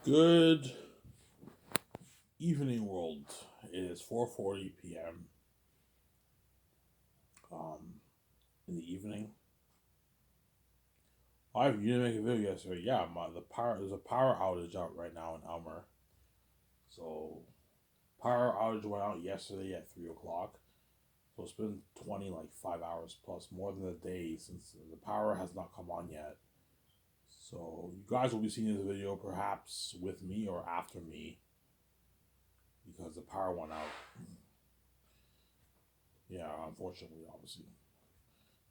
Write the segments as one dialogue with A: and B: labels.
A: Good evening, world. It is 4:40 p.m. Um, in the evening. You didn't make a video yesterday. Yeah, there's a power outage out right now in Elmer. So power outage went out yesterday at 3 o'clock. So it's been 5 hours plus, more than a day since the power has not come on yet. So you guys will be seeing this video perhaps with me or after me because the power went out. Yeah, unfortunately, obviously.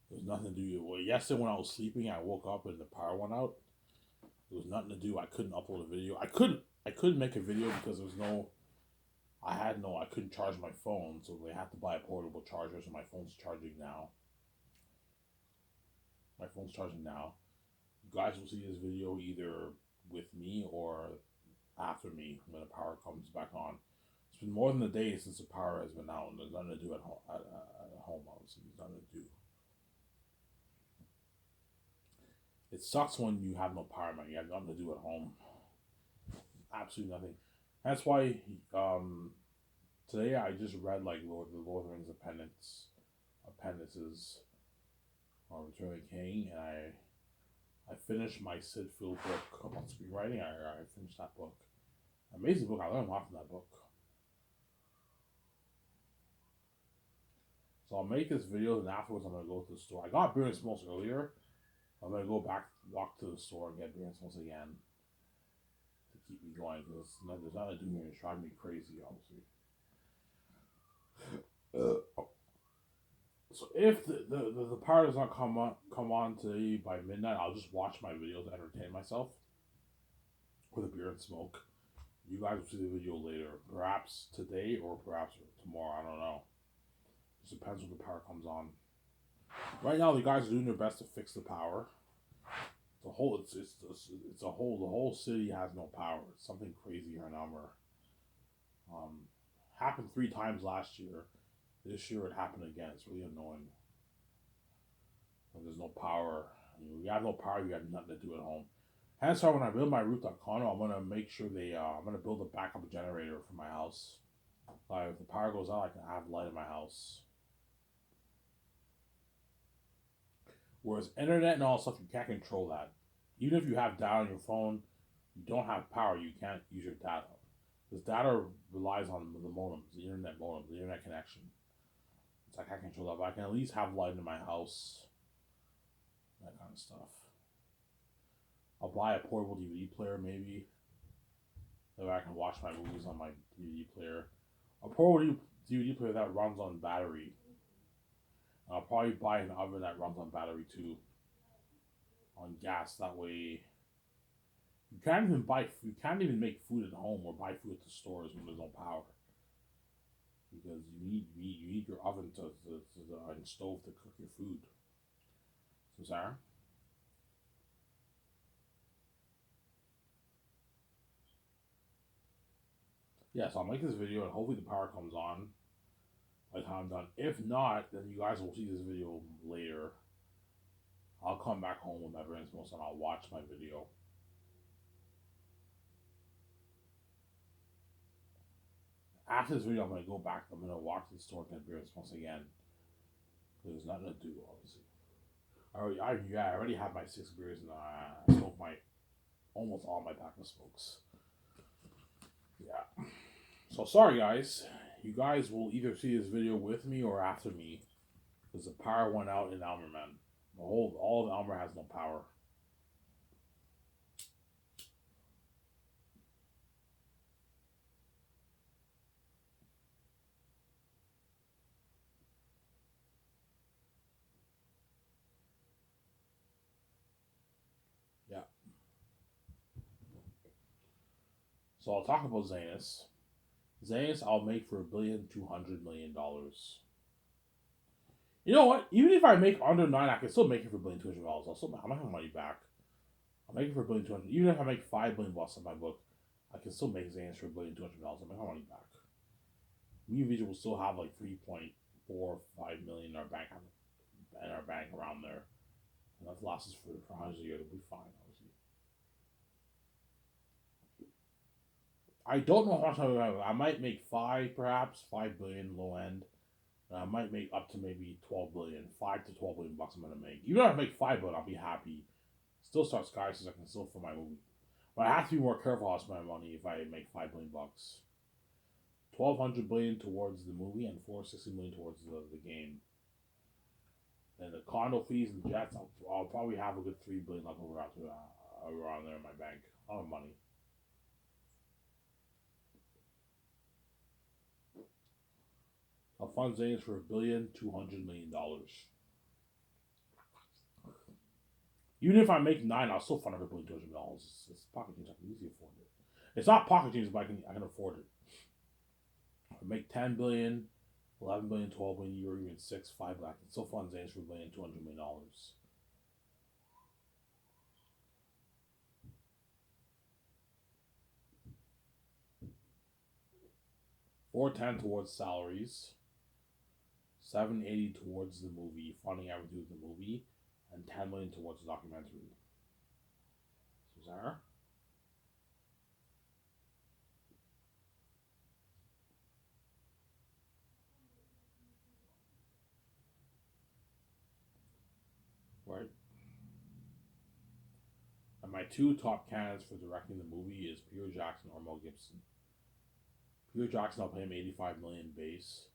A: There's nothing to do. Well, yesterday when I was sleeping, I woke up and the power went out. There was nothing to do. I couldn't upload a video. I couldn't make a video because there was no. I couldn't charge my phone, so they had to buy a portable charger. So my phone's charging now. My phone's charging now. You guys will see this video either with me or after me when the power comes back on. It's been more than a day since the power has been out, and there's nothing to do at home. At home, obviously, there's nothing to do. It sucks when you have no power, man. You have nothing to do at home. Absolutely nothing. That's why today I just read like the Lord of the Rings appendices on Return of the King, and I finished my Sid Field book about screenwriting. I finished that book. Amazing book. I learned a lot from that book. So I'll make this video, and afterwards I'm gonna go to the store. I got beer and smokes earlier. I'm gonna go back, walk to the store, and get beer and smokes again to keep me going because there's nothing to do here. It's driving me crazy, obviously. So if the power does not come on today by midnight, I'll just watch my video to entertain myself with a beer and smoke. You guys will see the video later, perhaps today or perhaps tomorrow. I don't know. It just depends when the power comes on. Right now, the guys are doing their best to fix the power. The whole city has no power. It's something crazy here in Elmer. Happened 3 times last year. This year it happened again. It's really annoying. When there's no power, you have no power. You have nothing to do at home. Hence why when I build my rooftop condo, I'm gonna make sure I'm gonna build a backup generator for my house. Like if the power goes out, I can have light in my house. Whereas internet and all stuff, you can't control that. Even if you have data on your phone, you don't have power. You can't use your data. This data relies on the modems, the internet connection. It's like I can control that, but I can at least have light in my house. That kind of stuff. I'll buy a portable DVD player maybe. That way I can watch my movies on my DVD player. A portable DVD player that runs on battery. I'll probably buy an oven that runs on battery too. On gas, that way you can't even make food at home or buy food at the stores when there's no power. Because you need your oven and stove to cook your food. So Sarah? Yeah, so I'll make this video and hopefully the power comes on by the time I'm done. If not, then you guys will see this video later. I'll come back home with my brain smoke and I'll watch my video. After this video, I'm gonna go back. I'm gonna walk to the store and get beer and smokes again. There's nothing to do, obviously. I already have my 6 beers and I smoked almost all my pack of smokes. Yeah. So sorry, guys. You guys will either see this video with me or after me, because the power went out in Elmer, man. All of Elmer has no power. Yeah. So I'll talk about Zanus. Zanus, I'll make for $1,200,000,000. You know what? Even if I make under 9, I can still make it for $1,200,000. I'm making money back. I'll make it for $1,200,000. Even if I make $5,000,000 on my book, I can still make Zanus for $1,200,000. I'm making money back. Me and Vijay will still have like 3.45 million in our bank around there. And that lasts us for 100 years. It'll be fine, obviously. I don't know how much I might make five, perhaps 5 billion low end. And I might make up to maybe 12 billion, 5 to 12 billion bucks. I'm gonna make. Even if I make 5 billion, I'll be happy. Still start Sky so I can still film my movie. But I have to be more careful how I spend my money if I make 5 billion bucks. 1,200 billion towards the movie and 460 million towards the game. And the condo fees and jets, I'll probably have a good 3 billion left over after around there in my bank. A lot of money. A fund savings for $1,200,000,000. Even if I make nine, I'll still fund $1,200,000,000. It's pocket change. I can easily afford it. It's not pocket change, but I can afford it. I make 10 billion, 11 billion, 12 billion, or even 6, 5 lakh. It still funds savings for $1,200,000,000. 410 towards salaries. 780 towards the movie, funding everything with the movie, and 10 million towards the documentary. So Zara? Right? And my two top candidates for directing the movie is Peter Jackson or Mel Gibson. Peter Jackson, I'll pay him 85 million base,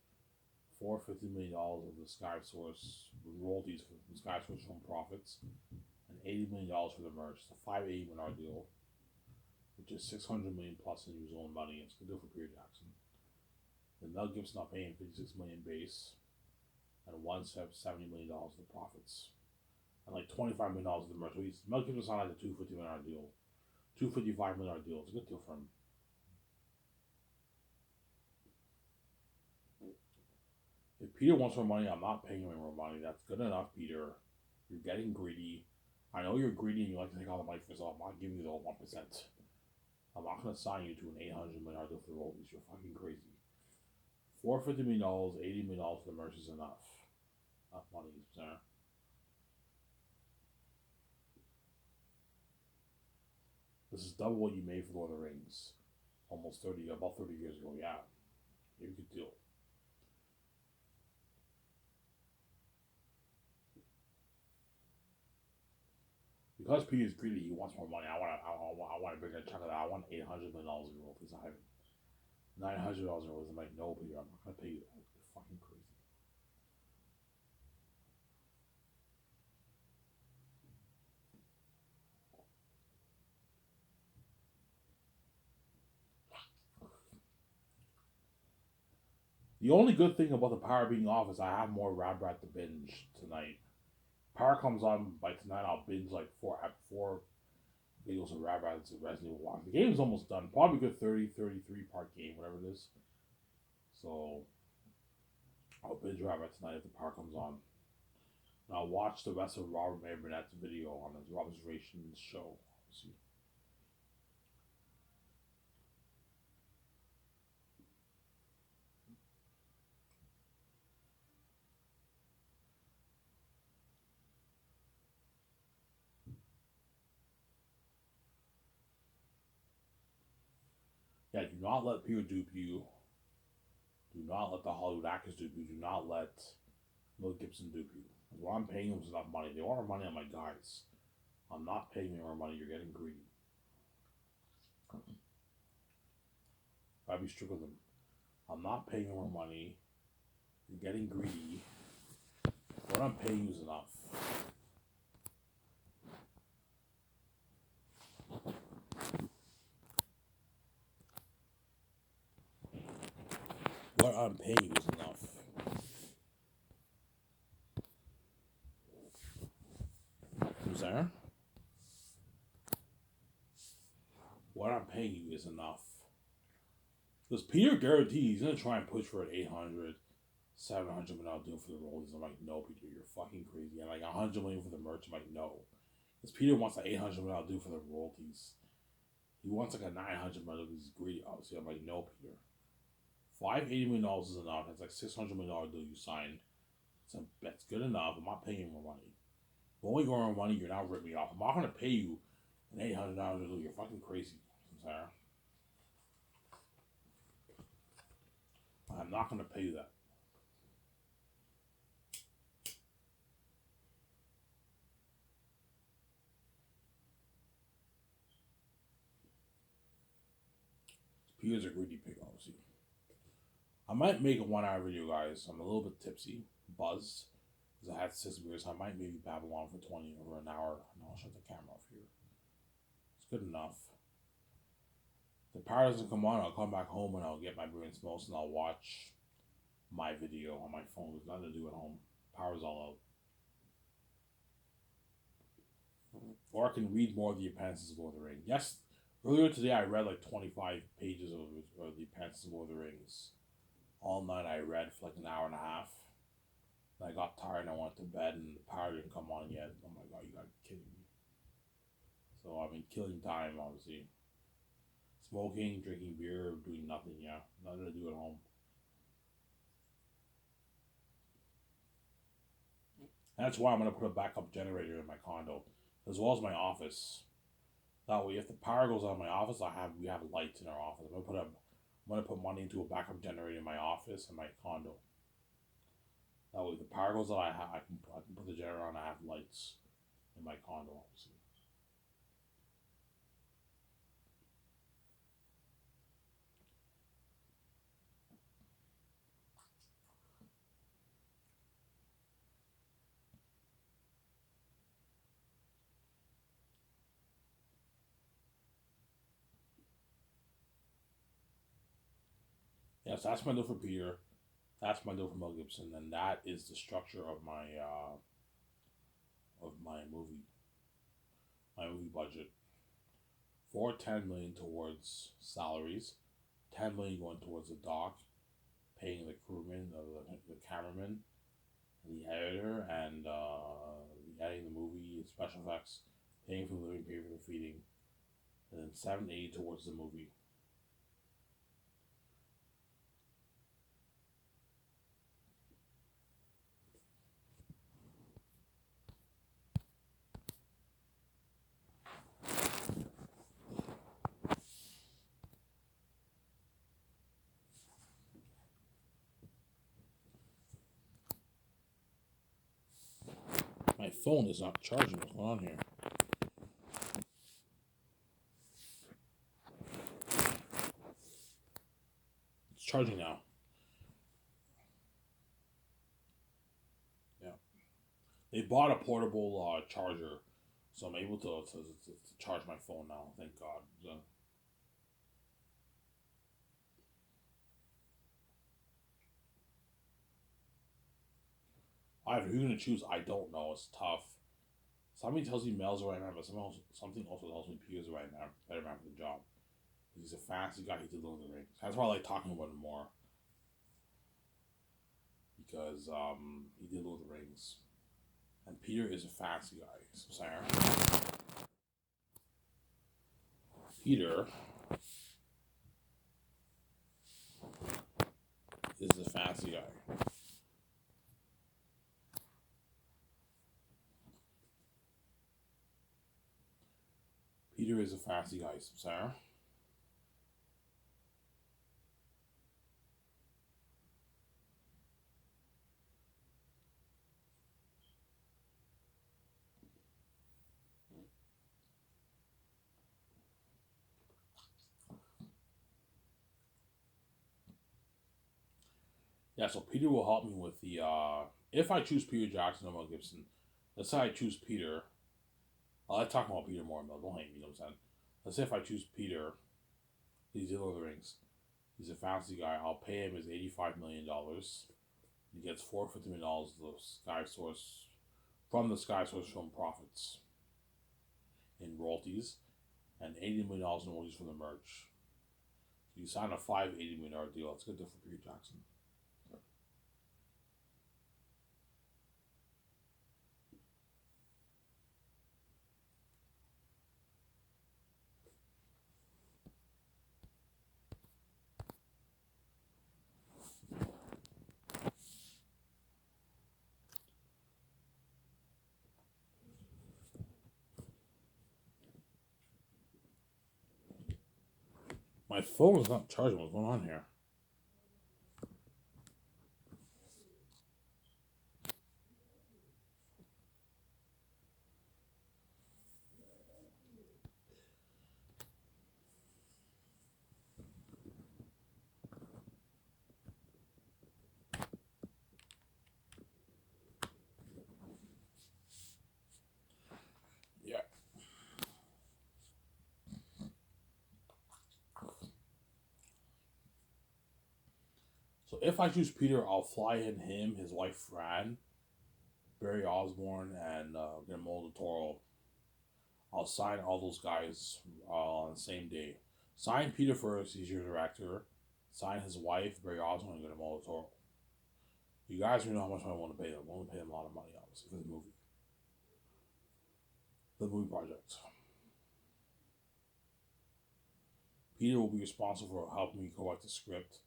A: $450 million of the Sky Source royalties from Sky Source from profits, and $80 million for the merch. It's a 580 million deal, which is 600 million plus in New Zealand money. It's good deal for Peter Jackson. Then Mel Gibson, I'll pay him 56 million base, and $170 million of the profits, and like $25 million of the merch. Mel Gibson signed like a $250 million deal, $255 million deal. It's a good deal for him. If Peter wants more money, I'm not paying him any more money. That's good enough, Peter. You're getting greedy. I know you're greedy and you like to take all the money for yourself. I'm not giving you the whole 1%. I'm not going to sign you to an $800 million deal for the royalties. You're fucking crazy. $450 million, $80 million for the merch is enough. Enough money, sir. This is double what you made for Lord of the Rings. About 30 years ago, yeah. You could deal. Because Peter's greedy, he wants more money. I want a bigger chunk of that. I want $800 million in royalties. I have $900 in royalties. I'm like, no, Peter, I'm not gonna pay you that. You're fucking crazy. The only good thing about the power being off is I have more Rad Brat to binge tonight. Power comes on by tonight. I'll binge like four videos of Rad Brat and Resident Evil 1. The game's almost done. Probably a good 33 part game, whatever it is. So I'll binge Rad Brat tonight if the power comes on. And I'll watch the rest of Robert May Burnett's video on his observations show. See. Yeah, do not let Peter dupe you. Do not let the Hollywood actors dupe you. Do not let Mel Gibson dupe you. What I'm paying them is enough money. They want more money on my guys. I'm not paying you more money. You're getting greedy. I'd be strict with them. I'm not paying you more money. You're getting greedy. What I'm paying you is enough. What I'm paying you is enough. Who's there? What I'm paying you is enough. Because Peter guarantees he's going to try and push for an 800, 700 million deal for the royalties. I'm like, no, Peter, you're fucking crazy. And like 100 million for the merch. I'm like, no. Because Peter wants an 800 million deal for the royalties. He wants like a 900 million. He's greedy, obviously. I'm like, no, Peter. $580 million is enough. That's like $600 million deal you signed. So that's good enough. I'm not paying you more money. When we go on money, you're not ripping me off. I'm not going to pay you an $800 deal. You're fucking crazy, Sarah. I'm not going to pay you that. Peter's a greedy pig, obviously. I might make a 1 hour video, guys. I'm a little bit tipsy, buzzed, because I had 6 beers. I might maybe babble on for 20 or an hour, and I'll shut the camera off here. It's good enough. If the power doesn't come on, I'll come back home and I'll get my brain smokes and I'll watch my video on my phone. There's nothing to do at home. Power's all out. Or I can read more of the Apprentices of Lord of the Rings. Yes, earlier today I read like 25 pages of the Apprentices of Lord of the Rings. All night I read for like an hour and a half. And I got tired and I went to bed and the power didn't come on yet. Oh my god, you gotta be kidding me. So I've been killing time, obviously. Smoking, drinking beer, doing nothing, yeah. Nothing to do at home. And that's why I'm going to put a backup generator in my condo, as well as my office. That way, if the power goes out of my office, we have lights in our office. I'm gonna put money into a backup generator in my office and my condo. That way, if the power goes out, I can put the generator on. I have lights in my condo, obviously. Yes, that's my deal for Peter. That's my deal for Mel Gibson, and that is the structure of my movie budget. 410 million towards salaries, 10 million going towards the doc, paying the crewman, the cameraman, the editor, and editing the movie, special effects, paying for the living, paying for the feeding, and then 780 towards the movie. My phone is not charging. What's going on here? It's charging now. Yeah. They bought a portable charger, so I'm able to charge my phone now. Thank God. Who you're gonna choose? I don't know. It's tough. Something tells me Mel's the right man, but something also tells me Peter's the right man, better man for the job. He's a fancy guy. He did Lord of the Rings. That's why I like talking about him more, because he did Lord of the Rings, and Peter is a fancy guy. So Sarah, Peter is a fancy guy. Peter is a fancy guy. So Sarah. Yeah, so Peter will help me with the if I choose Peter Jackson or Mel Gibson, let's say I choose Peter. I like talking about Peter more, Mel. Don't hate me, you know what I'm saying? Let's say if I choose Peter, he's in Lord of the Rings. He's a fancy guy. I'll pay him his $85 million. He gets $450 of the Sky Source from the Sky Source film profits in royalties, and $80 million in royalties from the merch. So you sign a $580 million deal. That's a good deal for Peter Jackson. My phone is not charging. What's going on here? if I choose Peter, I'll fly in him, his wife Fran, Barry Osborne, and Guillermo del Toro. I'll sign all those guys on the same day. Sign Peter first, he's your director. Sign his wife, Barry Osborne, and Guillermo del Toro. You guys already know how much I want to pay them. I want to pay them a lot of money, obviously, for the movie. The movie project. Peter will be responsible for helping me co-write the script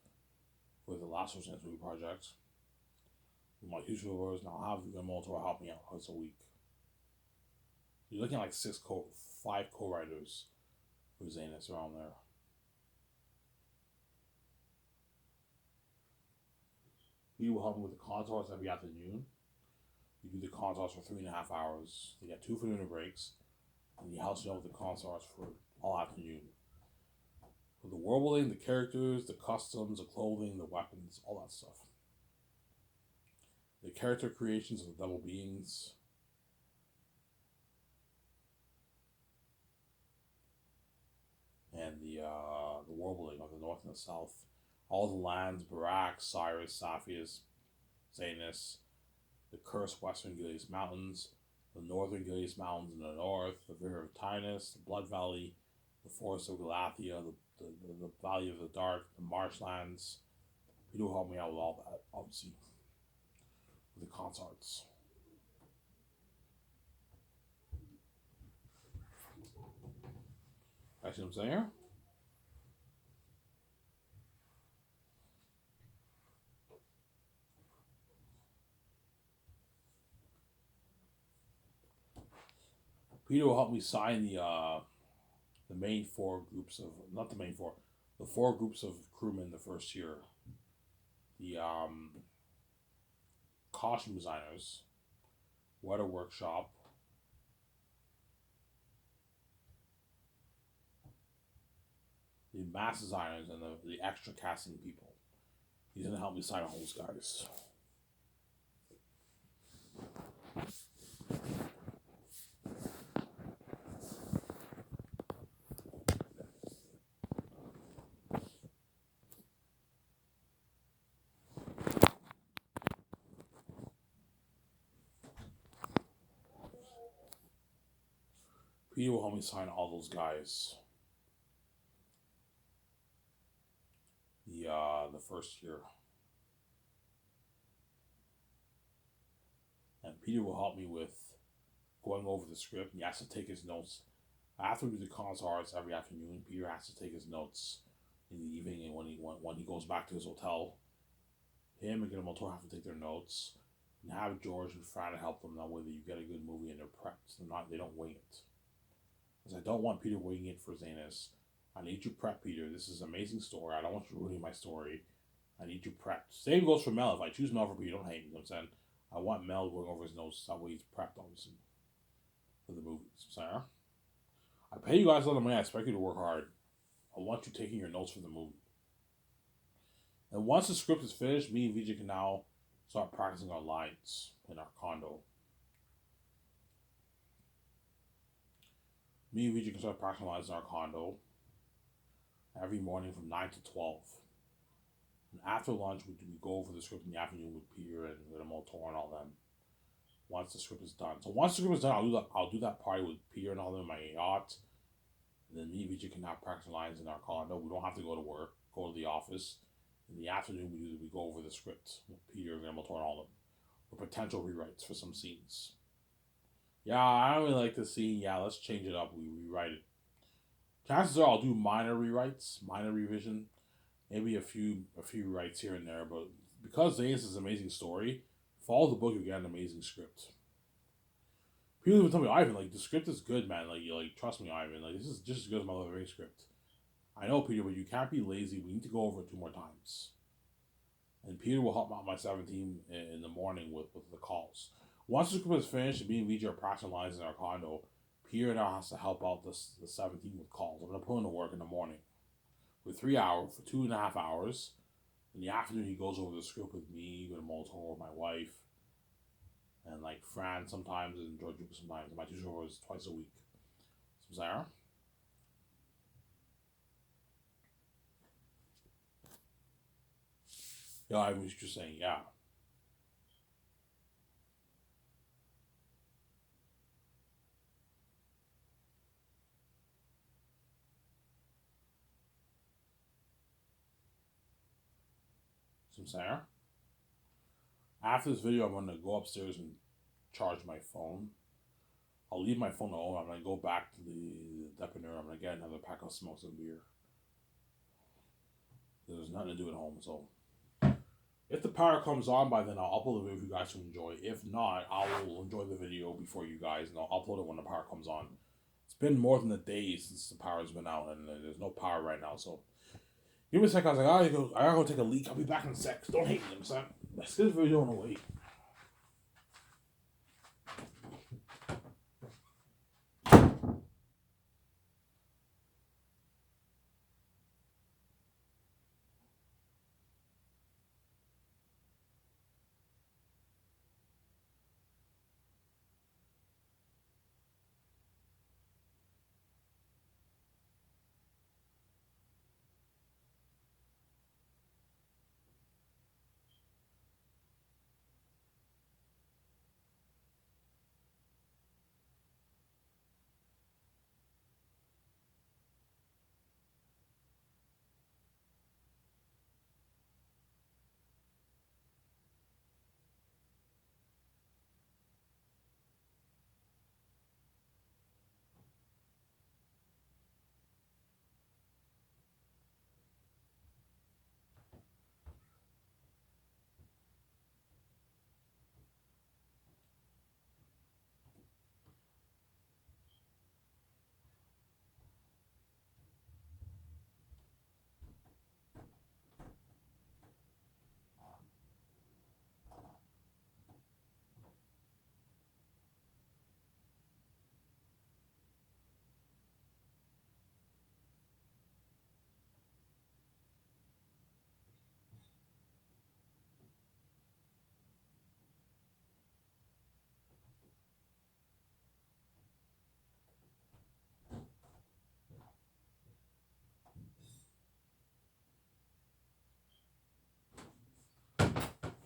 A: for the Last of Us movie project. With my two supervisors, and I'll have Guillermo del Toro help me out once a week. You're looking at like five co-writers for Zanus around there. He will help me with the contours every afternoon. We do the contours for 3.5 hours. They get 2 for dinner breaks, and he helps me out with the contours for all afternoon. For the world building, the characters, the customs, the clothing, the weapons, all that stuff. The character creations of the double beings. And the world building of the north and the south. All the lands, Barak, Cyrus, Saphius, Zanus, the cursed western Gilead Mountains, the northern Gilead Mountains in the north, the river of Tynus, the Blood Valley, the forest of Galathia, the Valley of the Dark, the marshlands. Peter will help me out with all that, obviously, with the consorts. I see what I'm saying here? Peter will help me sign the main four groups of, not the main four, the 4 groups of crewmen the first year. The costume designers, weather workshop, the mass designers, and the extra casting people. He's gonna help me sign all those guys. Peter will help me sign all those guys. The first year. And Peter will help me with going over the script. He has to take his notes. After we do the concerts every afternoon, Peter has to take his notes in the evening, and when he goes back to his hotel, him and Guillermo del Toro have to take their notes and have George and Fran help them. That way, that you get a good movie and they're prepped. They don't wing it. Because I don't want Peter winging it for Zanus. I need you prep, Peter. This is an amazing story. I don't want you ruining my story. I need you prepped. Same goes for Mel. If I choose Mel for Peter, don't hate me. You know what I'm saying? I want Mel going over his notes. That way he's prepped, obviously, for the movies. Sarah? I pay you guys a lot of money. I expect you to work hard. I want you taking your notes for the movie. And once the script is finished, me and Vijay can now start practicing our lines in our condo. Me and Vijay can start practicing lines in our condo every morning from 9 to 12. And after lunch, we go over the script in the afternoon with Peter and Guillermo del Toro and all them. Once the script is done. So once the script is done, I'll do that party with Peter and all them in my yacht. And then me and Vijay can now practice lines in our condo. We don't have to go to work, go to the office. In the afternoon, we go over the script with Peter and Guillermo del Toro and all them. With potential rewrites for some scenes. Yeah, I don't really like this scene. Yeah, let's change it up. We rewrite it. Chances are I'll do minor rewrites, minor revision, maybe a few rewrites here and there. But because Zanus is an amazing story, follow the book, you get an amazing script. People even tell me, Ivan, like the script is good, man. Like trust me, Ivan. Like this is just as good as my Lord of the Rings script. I know, Peter, but you can't be lazy. We need to go over it 2 more times. And Peter will help out my 17 in the morning with the calls. Once the script is finished, me and VJ are practicing lines in our condo. Peter now has to help out the 17 with calls. I'm going to put him to work in the morning for 3 hours, for 2.5 hours. In the afternoon, he goes over the script with me, with Molotov, my wife, and like Fran sometimes, and George Lucas sometimes. And my two showers twice a week. So, Sarah? Yeah, I was just saying, yeah. Some Sarah. After this video, I'm gonna go upstairs and charge my phone. I'll leave my phone at home. I'm gonna go back to the depanneur. I'm gonna get another pack of smokes and beer. There's nothing to do at home, so if the power comes on by then, I'll upload the video for you guys to enjoy. If not, I will enjoy the video before you guys, and I'll upload it when the power comes on. It's been more than a day since the power's been out, and there's no power right now, so give me a sec. I was like, I gotta go take a leak. I'll be back in a sec. Don't hate me, son. Let's get this video on the way.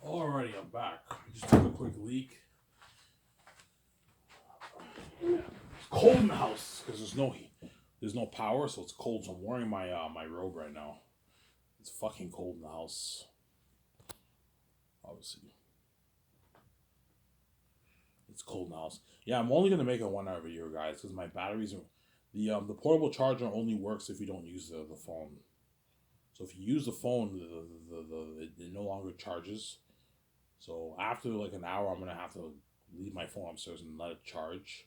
A: Alrighty, I'm back. I just took a quick leak. It's cold in the house because there's no heat. There's no power, so it's cold. So I'm wearing my my robe right now. It's fucking cold in the house. Obviously, it's cold in the house. Yeah, I'm only gonna make a 1 hour video, guys, because my batteries are the portable charger only works if you don't use the phone. So if you use the phone, it no longer charges. So after like an hour, I'm gonna have to leave my phone upstairs and let it charge.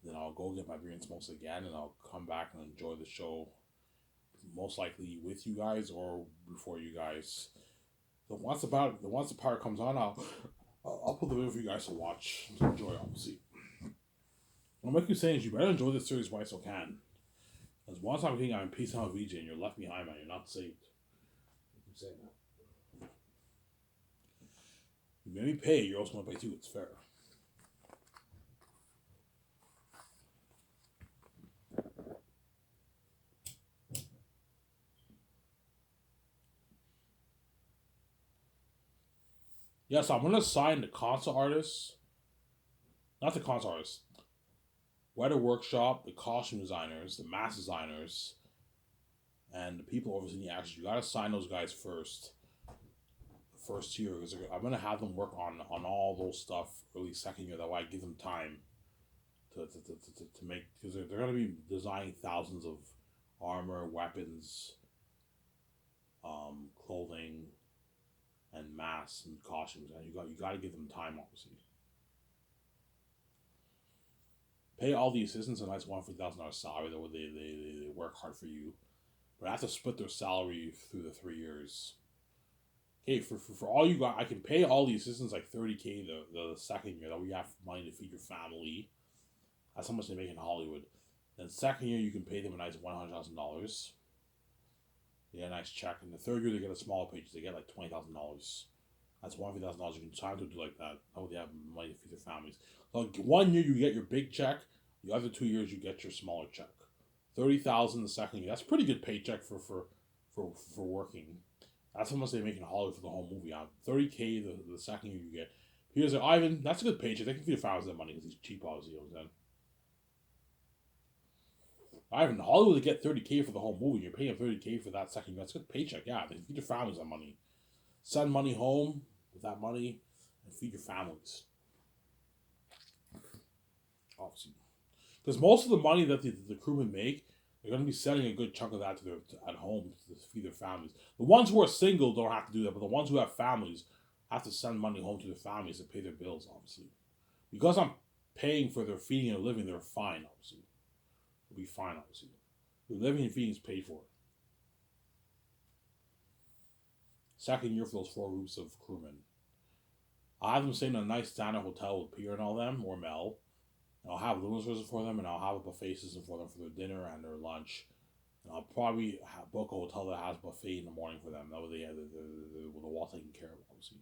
A: Then I'll go get my beer and smokes again, and I'll come back and enjoy the show. Most likely with you guys or before you guys. So once the power comes on, I'll put the video for you guys to watch to enjoy. Obviously, what I'm making saying is you better enjoy this series while you still can. Because once I'm getting on Peace Out VJ and you're left behind, man, you're not saved. I'm saying that. You made me pay, you're also gonna pay too. It's fair. Yeah, so I'm gonna sign the concert artists, not the concert artists, Weather Workshop, the costume designers, the mask designers, and the people overseeing the actions. You gotta sign those guys first. First tier, because I'm gonna have them work on all those stuff early second year. That way, I give them time to make, because they're gonna be designing thousands of armor, weapons, clothing, and masks and costumes, and you got to give them time, obviously. Pay all the assistants a nice $150,000 salary. That way they work hard for you, but I have to split their salary through the 3 years. Okay, for all you got, I can pay all the assistants like $30K the second year. That we have money to feed your family. That's how much they make in Hollywood. Then second year you can pay them a nice $100,000. They get a nice check. And the third year they get a smaller paycheck. They get like $20,000. That's $150,000. You can time to do like that. That way they have money to feed their families. So like 1 year you get your big check. The other 2 years you get your smaller check. 30,000 the second year. That's a pretty good paycheck for working. That's how much they make in Hollywood for the whole movie. 30K the second year you get. Here's like, Ivan, that's a good paycheck. They can feed the families that money because he's cheap, obviously. You know what I'm saying? Ivan, Hollywood, they get 30K for the whole movie. You're paying 30K for that second year. That's a good paycheck. Yeah, they feed your families that money. Send money home with that money and feed your families. Obviously. Because most of the money that the crewmen make, they're going to be sending a good chunk of that at home to feed their families. The ones who are single don't have to do that, but the ones who have families have to send money home to their families to pay their bills, obviously. Because I'm paying for their feeding and living, they're fine, obviously. They'll be fine, obviously. Their living and feeding is paid for. Second year for those 4 groups of crewmen. I'll have them stay in a nice standard hotel with Pierre and all them, or Mel. And I'll have room service for them, and I'll have a buffet system for them for their dinner and their lunch. And I'll probably book a hotel that has buffet in the morning for them. That way they have the wall taken care of, obviously.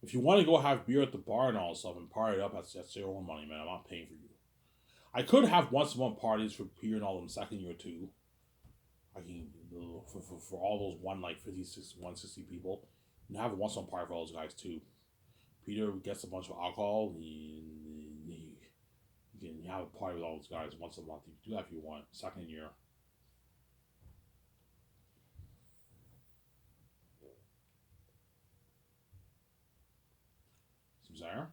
A: If you want to go have beer at the bar and all stuff and party it up, that's your own money, man. I'm not paying for you. I could have once a month parties for Pierre and all them second year too. I can for all those 160 people, and have a once a month party for all those guys too. Peter gets a bunch of alcohol. You can have a party with all those guys once a month. You can do that if you want. Second year. Seems there.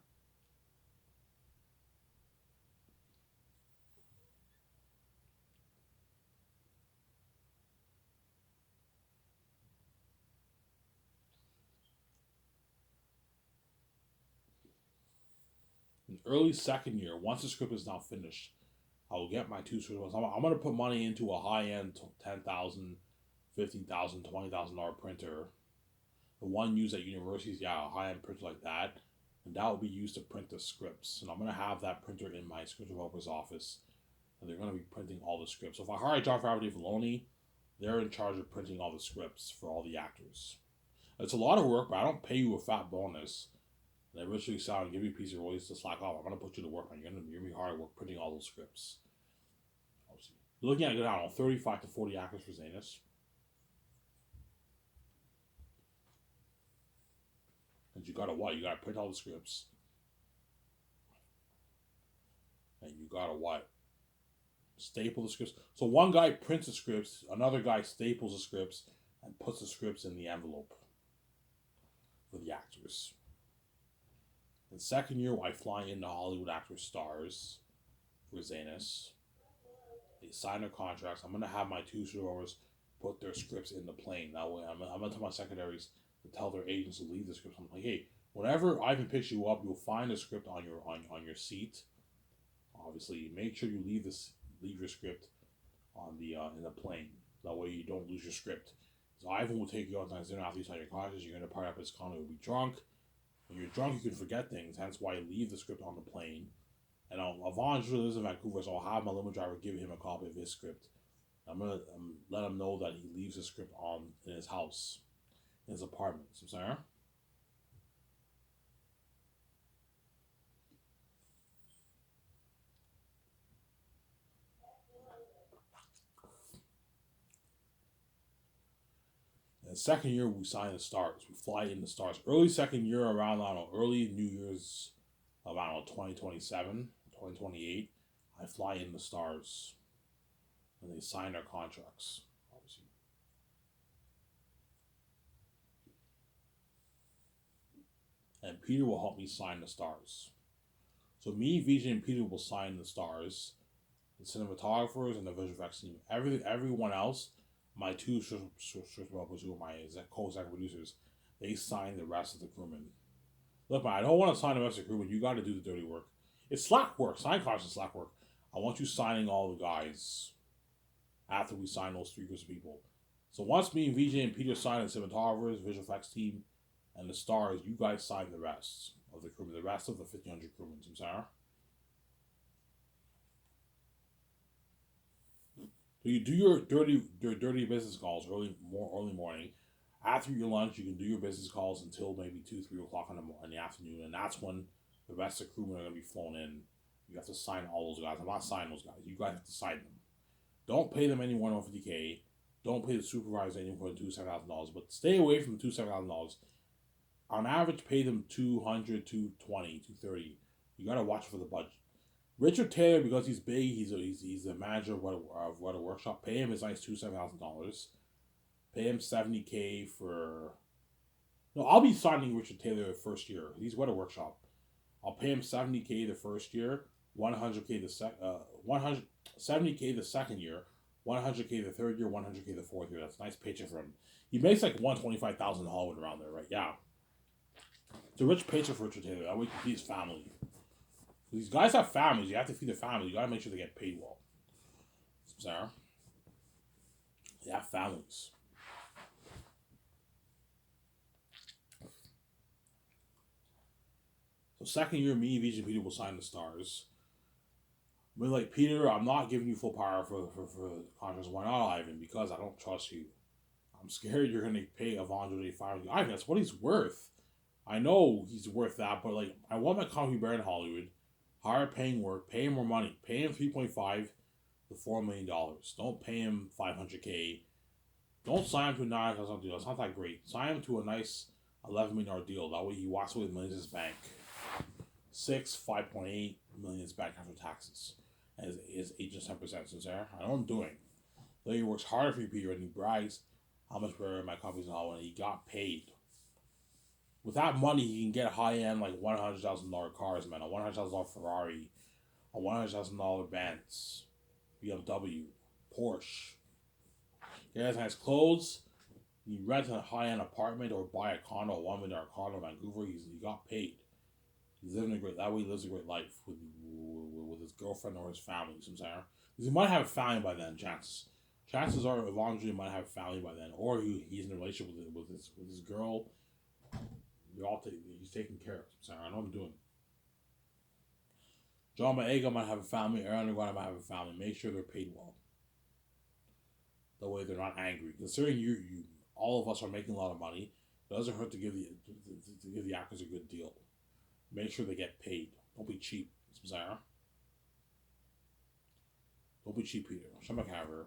A: In early second year, once the script is now finished, I will get my 2 scripts. I'm going to put money into a high end $10,000, $15,000, $20,000 printer. The one used at universities, yeah, a high end printer like that. And that will be used to print the scripts. And I'm going to have that printer in my script developer's office. And they're going to be printing all the scripts. So if I hire John Favreau Filoni, they're in charge of printing all the scripts for all the actors. It's a lot of work, but I don't pay you a fat bonus. And I eventually say, I'll give you a piece of royalties to slack off. I'm going to put you to work, man. You're going to be hard at work printing all those scripts. Obviously. You're looking at, I don't know, 35 to 40 actors for Zanus. And you gotta what? You gotta print all the scripts. And you gotta what? Staple the scripts. So one guy prints the scripts, another guy staples the scripts, and puts the scripts in the envelope for the actors. In second year, I fly in the Hollywood actor stars for Zanus. They sign their contracts. I'm gonna have my 2 showrunners put their scripts in the plane. That way, I'm gonna tell my secretaries to tell their agents to leave the script. I'm like, hey, whenever Ivan picks you up, you'll find a script on your seat. Obviously, make sure you leave your script on the in the plane. That way, you don't lose your script. So Ivan will take you out to dinner after you sign your contract. You're gonna party up his condo. You'll be drunk. When you're drunk, you can forget things. Hence why you leave the script on the plane. And Avon usually lives in Vancouver, so I'll have my limo driver give him a copy of his script. I'm gonna let him know that he leaves his script on in his house, in his apartment. So, Sarah? And second year, we sign the stars. We fly in the stars. Early second year, around, I don't know, early New Year's, around 2027, 2028, I fly in the stars. And they sign their contracts, obviously. And Peter will help me sign the stars. So me, Vijay, and Peter will sign the stars. The cinematographers and the visual effects team. Everyone else, my 2 script developers who are my co-executive producers, they sign the rest of the crewmen. Look, man, I don't want to sign the rest of the crewmen. You got to do the dirty work. It's slack work. Sign contracts is slack work. I want you signing all the guys after we sign those 3 groups of people. So once me and VJ and Peter sign the cinematographers, visual effects team, and the stars, you guys sign the rest of the crewmen, the rest of the 1,500 crewmen. I'm sorry. So you do your dirty business calls early morning. After your lunch, you can do your business calls until maybe 2-3 o'clock in the afternoon, and that's when the rest of the crewmen are going to be flown in. You have to sign all those guys. I'm not signing those guys. You guys have to sign them. Don't pay them any more than $50K. don't pay the supervisor any more than $7,000, but stay away from $7,000. On average, pay them 200, 220, 230. You gotta watch for the budget. Richard Taylor, because he's big, he's the manager of what a workshop. Pay him his nice $7,000. Pay him $70K for. No, I'll be signing Richard Taylor the first year. He's what a workshop. I'll pay him $70K the first year, $170K the second year, $100K the third year, $100K the fourth year. That's a nice paycheck for him. He makes like $125,000 in Hollywood around there, right? Yeah. It's a rich paycheck for Richard Taylor. That way he can feed his family. These guys have families. You have to feed their families. You gotta make sure they get paid well. Sarah, they have families. So second year, me, VJ, and Peter will sign the stars. But like Peter, I'm not giving you full power for the contracts. Why not, Ivan? Because I don't trust you. I'm scared you're gonna pay Avondre $5 million. Ivan, that's what he's worth. I know he's worth that, but like I want my company better in Hollywood. Higher paying work, pay him more money. Pay him $3.5 to $4 million. Don't pay him $500K. Don't sign him to a $9,000 deal. It's not that great. Sign him to a nice $11 million deal. That way he walks away with millions in his bank. 5.8 million in his bank after taxes. As is 8% sincere. I know what I'm doing. Though he works harder for you, Peter, and he brags how much better my company's all when he got paid. With that money, he can get high-end, like $100,000 cars, man. A $100,000 Ferrari, a $100,000 Benz, BMW, Porsche. He has nice clothes. He rents a high-end apartment or buy a condo, a $1 million condo in Vancouver. He got paid. He's living that way he lives a great life with his girlfriend or his family, because he might have a family by then, chances are Avondre might have a family by then, or he's in a relationship with his girl. He's taken care of. I know what I'm doing. John Boyega might have a family. Aaron Aguirre might have a family. Make sure they're paid well. That way they're not angry. Considering you all of us are making a lot of money, it doesn't hurt to give the actors a good deal. Make sure they get paid. Don't be cheap. Don't be cheap, Peter. Shut my camera.